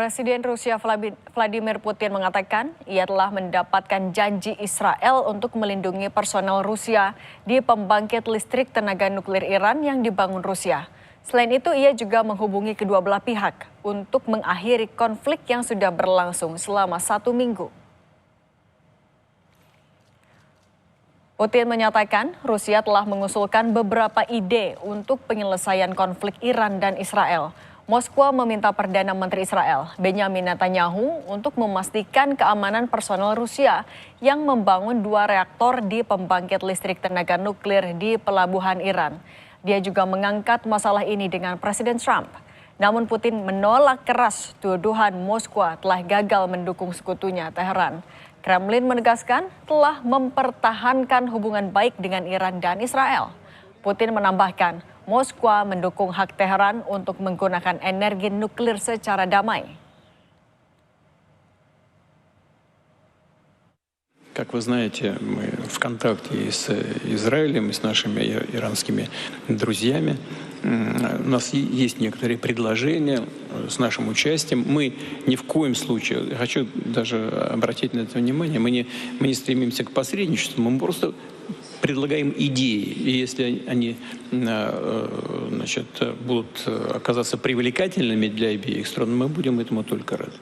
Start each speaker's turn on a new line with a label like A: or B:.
A: Presiden Rusia Vladimir Putin mengatakan ia telah mendapatkan janji Israel untuk melindungi personel Rusia di pembangkit listrik tenaga nuklir Iran yang dibangun Rusia. Selain itu, ia juga menghubungi kedua belah pihak untuk mengakhiri konflik yang sudah berlangsung selama 1 minggu. Putin menyatakan Rusia telah mengusulkan beberapa ide untuk penyelesaian konflik Iran dan Israel. Moskwa meminta Perdana Menteri Israel, Benjamin Netanyahu, untuk memastikan keamanan personel Rusia yang membangun 2 reaktor di pembangkit listrik tenaga nuklir di pelabuhan Iran. Dia juga mengangkat masalah ini dengan Presiden Trump. Namun Putin menolak keras tuduhan Moskwa telah gagal mendukung sekutunya Teheran. Kremlin menegaskan telah mempertahankan hubungan baik dengan Iran dan Israel. Putin menambahkan, Moskwa mendukung hak Teheran untuk menggunakan energi nuklir secara damai.
B: Как вы знаете, мы в контакте и с Израилем, и с нашими иранскими друзьями. У нас есть некоторые предложения с нашим участием. Мы ни в коем случае, хочу даже обратить на это внимание, мы не стремимся к посредничеству, мы просто предлагаем идеи. И если они будут оказаться привлекательными для обеих сторон, мы будем этому только рады.